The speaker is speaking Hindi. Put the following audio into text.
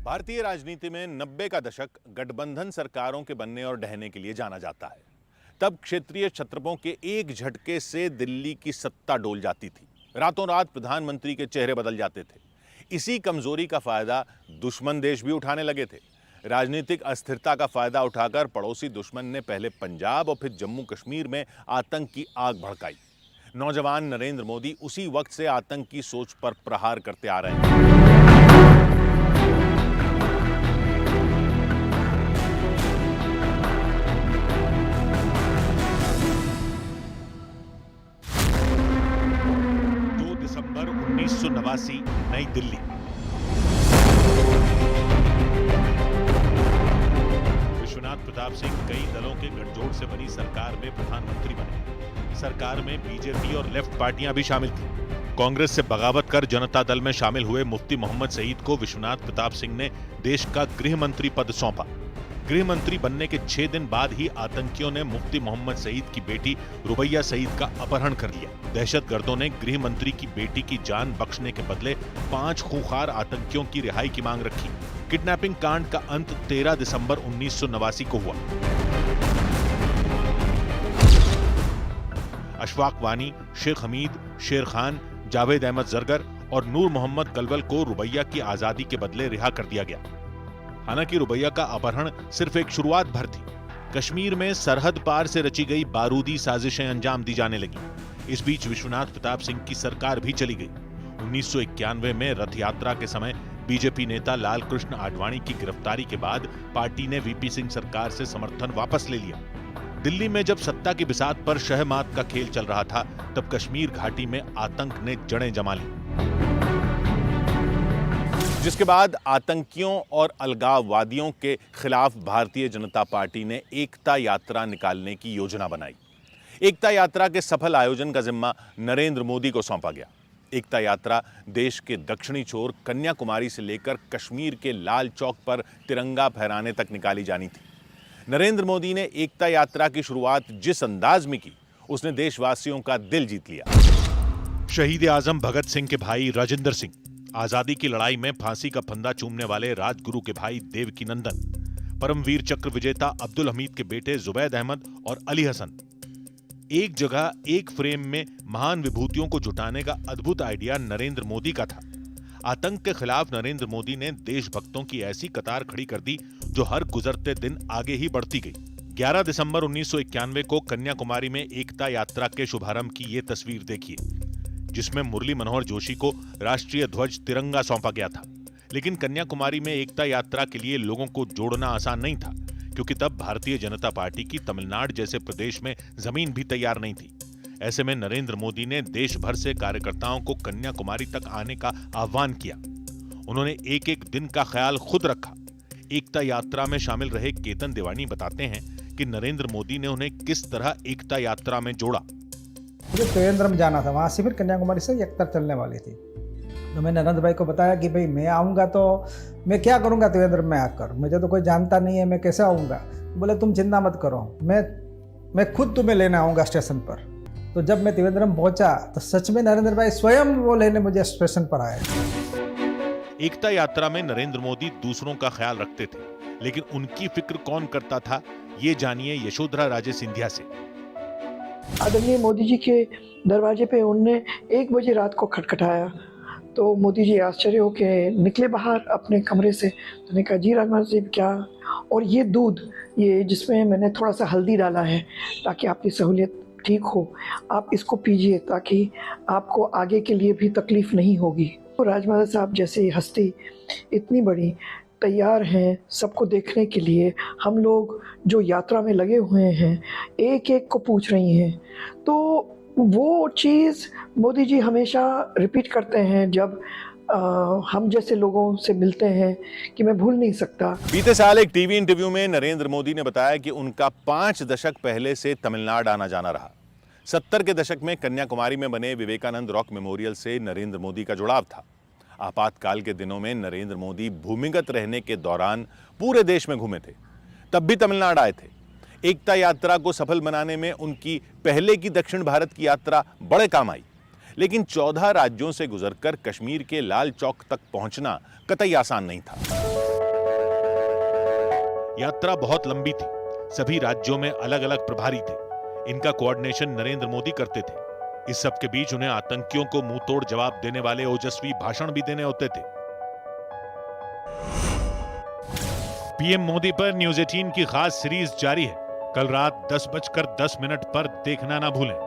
भारतीय राजनीति में 90 का दशक गठबंधन सरकारों के बनने और ढहने के लिए जाना जाता है। तब क्षेत्रीय छत्रपों के एक झटके से दिल्ली की सत्ता डोल जाती थी। रातों रात प्रधानमंत्री के चेहरे बदल जाते थे। इसी कमजोरी का फायदा दुश्मन देश भी उठाने लगे थे। राजनीतिक अस्थिरता का फायदा उठाकर पड़ोसी दुश्मन ने पहले पंजाब और फिर जम्मू कश्मीर में आतंक की आग भड़काई। नौजवान नरेंद्र मोदी उसी वक्त से आतंक की सोच पर प्रहार करते आ रहे हैं। दिसंबर 1989, नई दिल्ली। विश्वनाथ प्रताप सिंह कई दलों के गठजोड़ से बनी सरकार में प्रधानमंत्री बने। सरकार में बीजेपी और लेफ्ट पार्टियां भी शामिल थी। कांग्रेस से बगावत कर जनता दल में शामिल हुए मुफ्ती मोहम्मद सईद को विश्वनाथ प्रताप सिंह ने देश का गृह मंत्री पद सौंपा। गृह मंत्री बनने के 6 दिन बाद ही आतंकियों ने मुफ्ती मोहम्मद सईद की बेटी रुबैया सईद का अपहरण कर लिया। दहशतगर्दों ने गृह मंत्री की बेटी की जान बख्शने के बदले 5 खूंखार आतंकियों की रिहाई की मांग रखी। किडनैपिंग कांड का अंत 13 दिसंबर 1989 को हुआ। अशफाक वानी, शेख हमीद, शेर खान, जावेद अहमद जरगर और नूर मोहम्मद कलवल को रुबैया की आजादी के बदले रिहा कर दिया गया। हालांकि रुबैया का अपहरण सिर्फ एक शुरुआत भर थी। कश्मीर में सरहद पार से रची गई बारूदी साजिशें अंजाम दी जाने लगी। इस बीच विश्वनाथ प्रताप सिंह की सरकार भी चली गई। 1991 में रथ यात्रा के समय बीजेपी नेता लाल कृष्ण आडवाणी की गिरफ्तारी के बाद पार्टी ने वीपी सिंह सरकार से समर्थन वापस ले लिया। दिल्ली में जब सत्ता की बिसात पर शहमात का खेल चल रहा था, तब कश्मीर घाटी में आतंक ने जड़ें जमा ली, जिसके बाद आतंकियों और अलगाववादियों के खिलाफ भारतीय जनता पार्टी ने एकता यात्रा निकालने की योजना बनाई। एकता यात्रा के सफल आयोजन का जिम्मा नरेंद्र मोदी को सौंपा गया। एकता यात्रा देश के दक्षिणी छोर कन्याकुमारी से लेकर कश्मीर के लाल चौक पर तिरंगा फहराने तक निकाली जानी थी। नरेंद्र मोदी ने एकता यात्रा की शुरुआत जिस अंदाज में की, उसने देशवासियों का दिल जीत लिया। शहीद आजम भगत सिंह के भाई राजेंद्र सिंह, आजादी की लड़ाई में फांसी का फंदा चूमने वाले राजगुरु के भाई देवकी नंदन, परमवीर चक्र विजेता अब्दुल हमीद के बेटे जुबैद अहमद और अली हसन। एक जगह एक फ्रेम में महान विभूतियों को जुटाने का अद्भुत आइडिया नरेंद्र मोदी का था। आतंक के खिलाफ नरेंद्र मोदी ने देशभक्तों की ऐसी कतार खड़ी कर दी जो हर गुजरते दिन आगे ही बढ़ती गई। 11 दिसंबर 1991 को कन्याकुमारी में एकता यात्रा के शुभारंभ की ये तस्वीर देखिए, जिसमें मुरली मनोहर जोशी को राष्ट्रीय ध्वज तिरंगा सौंपा गया था। लेकिन कन्याकुमारी में एकता यात्रा के लिए लोगों को जोड़ना आसान नहीं था, क्योंकि तब भारतीय जनता पार्टी की तमिलनाडु जैसे प्रदेश में जमीन भी तैयार नहीं थी। ऐसे में नरेंद्र मोदी ने देश भर से कार्यकर्ताओं को कन्याकुमारी तक आने का आह्वान किया। उन्होंने एक एक दिन का ख्याल खुद रखा। एकता यात्रा में शामिल रहे केतन देवानी बताते हैं कि नरेंद्र मोदी ने उन्हें किस तरह एकता यात्रा में जोड़ा। मुझे त्रिवेंद्रम जाना था, वहाँ से फिर कन्याकुमारी से एकता चलने वाली थी। तो मैंने नरेंद्र भाई को बताया कि भाई मैं आऊँगा तो मैं क्या करूँगा त्रिवेंद्रम में आकर, मुझे तो कोई जानता नहीं है, मैं कैसे आऊँगा। बोले तुम चिंता मत करो, मैं खुद तुम्हें लेने आऊँगा स्टेशन पर। तो जब मैं त्रिवेंद्रम पहुँचा तो सच में नरेंद्र भाई स्वयं वो लेने मुझे स्टेशन पर आए। एकता यात्रा में नरेंद्र मोदी दूसरों का ख्याल रखते थे, लेकिन उनकी फिक्र कौन करता था, ये जानिए यशोधरा राजे सिंधिया से। आदरणीय मोदी जी के दरवाजे पे उनने 1 बजे रात को खटखटाया, तो मोदी जी आश्चर्य होके निकले बाहर अपने कमरे से। तो उन्होंने कहा जी राजकुमार जी क्या, और ये दूध, ये जिसमें मैंने थोड़ा सा हल्दी डाला है ताकि आपकी सहूलियत ठीक हो, आप इसको पीजिए ताकि आपको आगे के लिए भी तकलीफ नहीं होगी। तो राजमाता साहब जैसे हस्ती इतनी बड़ी तैयार हैं सबको देखने के लिए। हम लोग जो यात्रा में लगे हुए हैं एक एक को पूछ रही हैं। तो वो चीज़ मोदी जी हमेशा रिपीट करते हैं जब हम जैसे लोगों से मिलते हैं कि मैं भूल नहीं सकता। बीते साल एक टीवी इंटरव्यू में नरेंद्र मोदी ने बताया कि उनका 5 दशक पहले से तमिलनाडु आना जाना रहा। 70 के दशक में कन्याकुमारी में बने विवेकानंद रॉक मेमोरियल से नरेंद्र मोदी का जुड़ाव था। आपातकाल के दिनों में नरेंद्र मोदी भूमिगत रहने के दौरान पूरे देश में घूमे थे, तब भी तमिलनाडु आए थे। एकता यात्रा को सफल बनाने में उनकी पहले की दक्षिण भारत की यात्रा बड़े काम आई। लेकिन 14 राज्यों से गुजरकर कश्मीर के लाल चौक तक पहुंचना कतई आसान नहीं था। यात्रा बहुत लंबी थी। सभी राज्यों में अलग अलग प्रभारी थे। इनका कोऑर्डिनेशन नरेंद्र मोदी करते थे। इस सब के बीच उन्हें आतंकियों को मुंह तोड़ जवाब देने वाले ओजस्वी भाषण भी देने होते थे। पीएम मोदी पर न्यूज 18 की खास सीरीज जारी है। कल रात 10:10 पर देखना ना भूलें।